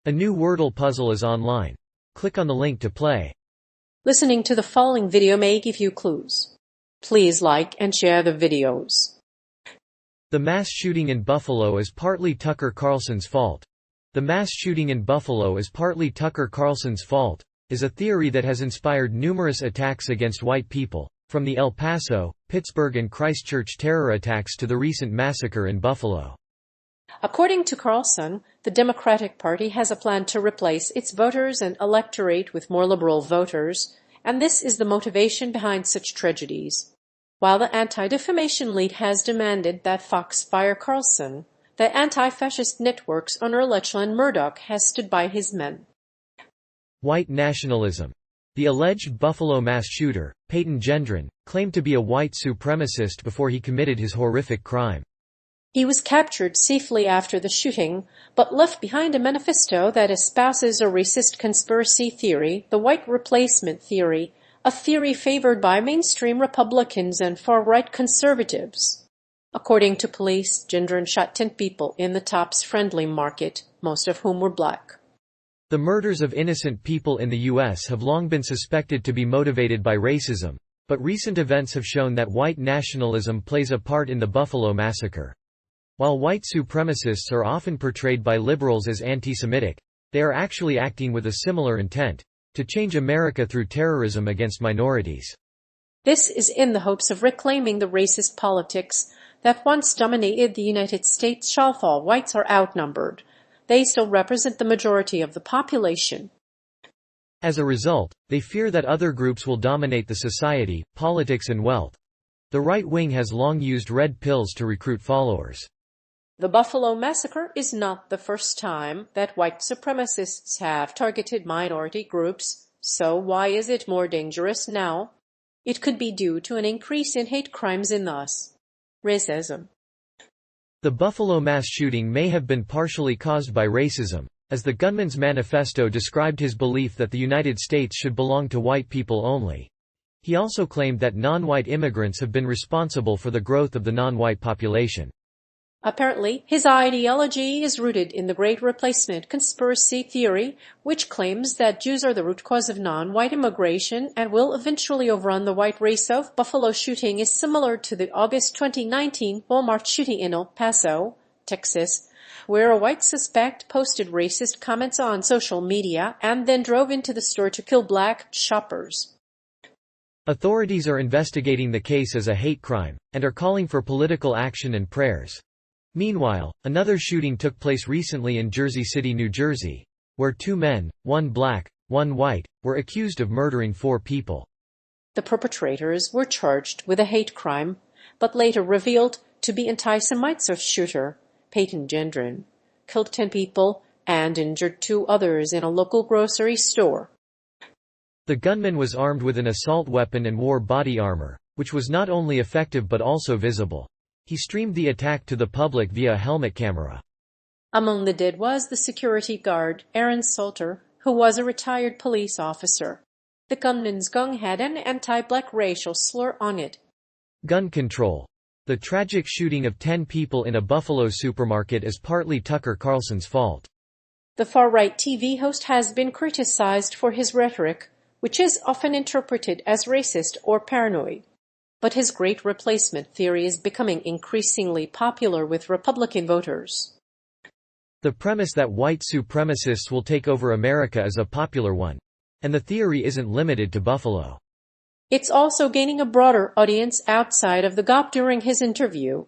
A new Wordle puzzle is online. Click on the link to play. Listening to the following video may give you clues. Please like and share the videos. The mass shooting in Buffalo is partly Tucker Carlson's fault. The mass shooting in Buffalo is partly Tucker Carlson's fault, is a theory that has inspired numerous attacks against white people, from the El Paso, Pittsburgh and Christchurch terror attacks to the recent massacre in Buffalo. According to Carlson, the Democratic Party has a plan to replace its voters and electorate with more liberal voters, and this is the motivation behind such tragedies. While the Anti-Defamation League has demanded that Fox fire Carlson, the anti-fascist network's owner Lachlan Murdoch has stood by his men. White nationalism. The alleged Buffalo mass shooter, Peyton Gendron, claimed to be a white supremacist before he committed his horrific crime. He was captured safely after the shooting, but left behind a manifesto that espouses a racist conspiracy theory, the white replacement theory, a theory favored by mainstream Republicans and far-right conservatives. According to police, Gendron shot 10 people in the Tops Friendly Market, most of whom were black. The murders of innocent people in the U.S. have long been suspected to be motivated by racism, but recent events have shown that white nationalism plays a part in the Buffalo massacre. While white supremacists are often portrayed by liberals as anti-Semitic, they are actually acting with a similar intent: to change America through terrorism against minorities. This is in the hopes of reclaiming the racist politics that once dominated the United States. Although whites are outnumbered, they still represent the majority of the population. As a result, they fear that other groups will dominate the society, politics and wealth. The right wing has long used red pills to recruit followers. The Buffalo massacre is not the first time that white supremacists have targeted minority groups, so why is it more dangerous now? It could be due to an increase in hate crimes and thus racism. The Buffalo mass shooting may have been partially caused by racism, as the gunman's manifesto described his belief that the United States should belong to white people only. He also claimed that non-white immigrants have been responsible for the growth of the non-white population. Apparently, his ideology is rooted in the Great Replacement conspiracy theory, which claims that Jews are the root cause of non-white immigration and will eventually overrun the white race. Of Buffalo shooting is similar to the August 2019 Walmart shooting in El Paso, Texas, where a white suspect posted racist comments on social media and then drove into the store to kill black shoppers. Authorities are investigating the case as a hate crime, and are calling for political action and prayers. Meanwhile, another shooting took place recently in Jersey City, New Jersey, where 2 men, one black, one white, were accused of murdering 4 people. The perpetrators were charged with a hate crime, but later revealed to be anti-Semites. The shooter, Peyton Gendron, killed 10 people and injured 2 others in a local grocery store. The gunman was armed with an assault weapon and wore body armor, which was not only effective but also visible. He streamed the attack to the public via a helmet camera. Among the dead was the security guard, Aaron Salter, who was a retired police officer. The gunman's gun had an anti-black racial slur on it. Gun control. The tragic shooting of 10 people in a Buffalo supermarket is partly Tucker Carlson's fault. The far-right TV host has been criticized for his rhetoric, which is often interpreted as racist or paranoid. But his Great Replacement theory is becoming increasingly popular with Republican voters. The premise that white supremacists will take over America is a popular one, and the theory isn't limited to Buffalo. It's also gaining a broader audience outside of the GOP. During his interview,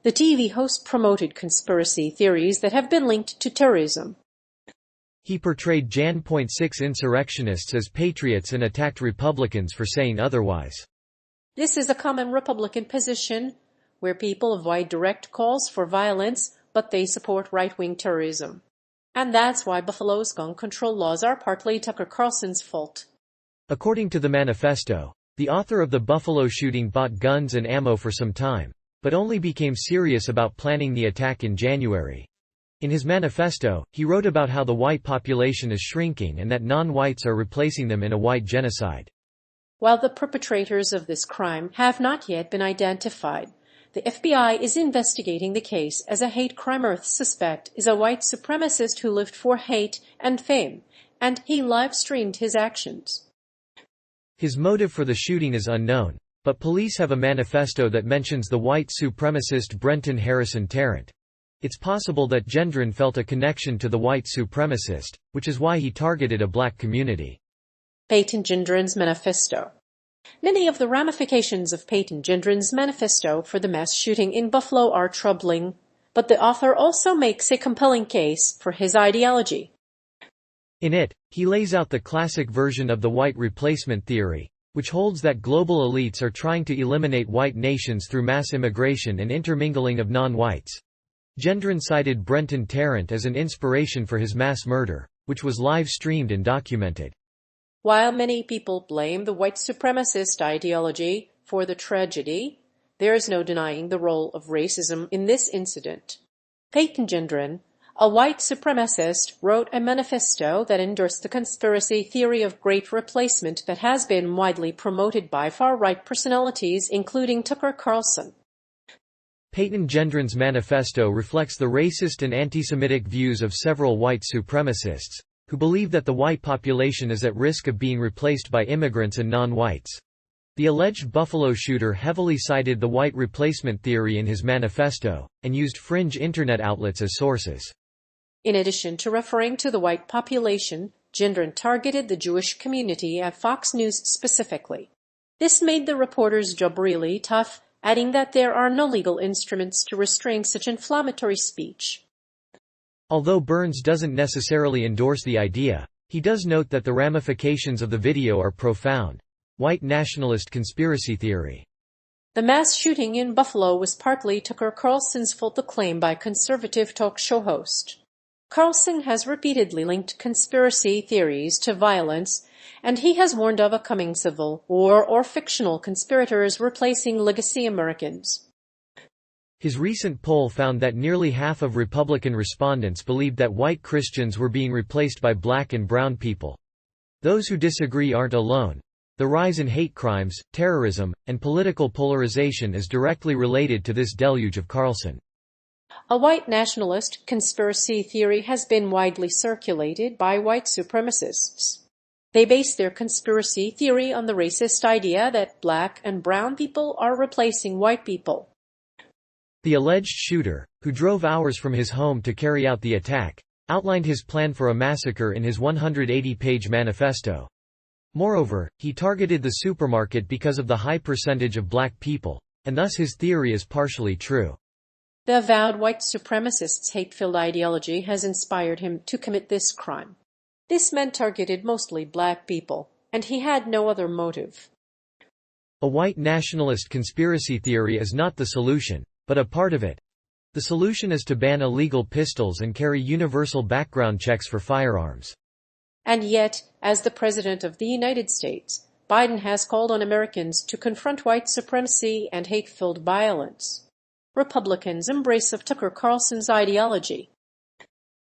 the TV host promoted conspiracy theories that have been linked to terrorism. He portrayed Jan. 6 insurrectionists as patriots and attacked Republicans for saying otherwise. This is a common Republican position, where people avoid direct calls for violence, but they support right-wing terrorism. And that's why Buffalo's gun control laws are partly Tucker Carlson's fault. According to the manifesto, the author of the Buffalo shooting bought guns and ammo for some time, but only became serious about planning the attack in January. In his manifesto, he wrote about how the white population is shrinking and that non-whites are replacing them in a white genocide. While the perpetrators of this crime have not yet been identified, The FBI is investigating the case as a hate crime suspect is a white supremacist who lived for hate and fame, and he live-streamed his actions. His motive for the shooting is unknown, but police have a manifesto that mentions the white supremacist Brenton Harrison Tarrant. It's possible that Gendron felt a connection to the white supremacist, which is why he targeted a black community. Peyton Gendron's manifesto. Many of the ramifications of Peyton Gendron's manifesto for the mass shooting in Buffalo are troubling, but the author also makes a compelling case for his ideology. In it, he lays out the classic version of the white replacement theory, which holds that global elites are trying to eliminate white nations through mass immigration and intermingling of non-whites. Gendron cited Brenton Tarrant as an inspiration for his mass murder, which was live-streamed and documented. While many people blame the white supremacist ideology for the tragedy, there is no denying the role of racism in this incident. Peyton Gendron, a white supremacist, wrote a manifesto that endorsed the conspiracy theory of Great Replacement that has been widely promoted by far-right personalities including Tucker Carlson. Peyton Gendron's manifesto reflects the racist and anti-Semitic views of several white supremacists, who believe that the white population is at risk of being replaced by immigrants and non-whites. The alleged Buffalo shooter heavily cited the white replacement theory in his manifesto, and used fringe internet outlets as sources. In addition to referring to the white population, Gendron targeted the Jewish community at Fox News specifically. This made the reporter's job really tough, adding that there are no legal instruments to restrain such inflammatory speech. Although Burns doesn't necessarily endorse the idea, he does note that the ramifications of the video are profound. White nationalist conspiracy theory. The mass shooting in Buffalo was partly Tucker Carlson's fault, the claim by conservative talk show host. Carlson has repeatedly linked conspiracy theories to violence, and he has warned of a coming civil war or fictional conspirators replacing legacy Americans. His recent poll found that nearly half of Republican respondents believed that white Christians were being replaced by black and brown people. Those who disagree aren't alone. The rise in hate crimes, terrorism, and political polarization is directly related to this deluge of Carlson. A white nationalist conspiracy theory has been widely circulated by white supremacists. They base their conspiracy theory on the racist idea that black and brown people are replacing white people. The alleged shooter, who drove hours from his home to carry out the attack, outlined his plan for a massacre in his 180-page manifesto. Moreover, he targeted the supermarket because of the high percentage of black people, and thus his theory is partially true. The avowed white supremacist's hate-filled ideology has inspired him to commit this crime. This man targeted mostly black people, and he had no other motive. A white nationalist conspiracy theory is not the solution, but a part of it. The solution is to ban illegal pistols and carry universal background checks for firearms. And yet, as the President of the United States, Biden has called on Americans to confront white supremacy and hate-filled violence. Republicans' embrace of Tucker Carlson's ideology.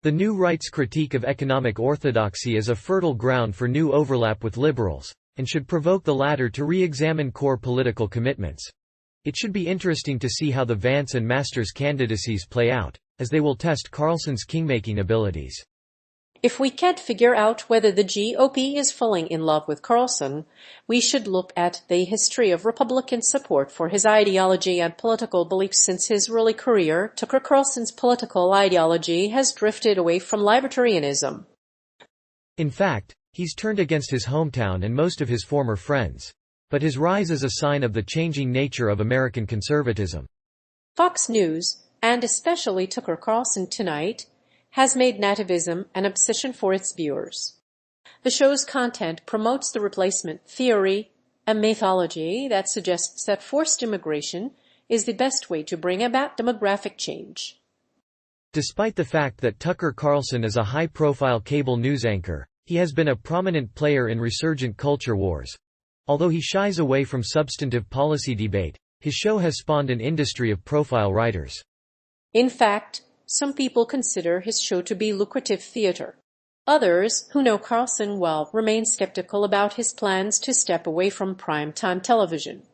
The new right's critique of economic orthodoxy is a fertile ground for new overlap with liberals, and should provoke the latter to re-examine core political commitments. It should be interesting to see how the Vance and Masters candidacies play out, as they will test Carlson's kingmaking abilities. If we can't figure out whether the GOP is falling in love with Carlson, we should look at the history of Republican support for his ideology and political beliefs since his early career. Tucker Carlson's political ideology has drifted away from libertarianism. In fact, he's turned against his hometown and most of his former friends. But his rise is a sign of the changing nature of American conservatism. Fox News, and especially Tucker Carlson Tonight, has made nativism an obsession for its viewers. The show's content promotes the replacement theory, a mythology that suggests that forced immigration is the best way to bring about demographic change. Despite the fact that Tucker Carlson is a high-profile cable news anchor, he has been a prominent player in resurgent culture wars. Although he shies away from substantive policy debate, his show has spawned an industry of profile writers. In fact, some people consider his show to be lucrative theater. Others, who know Carlson well, remain skeptical about his plans to step away from prime-time television.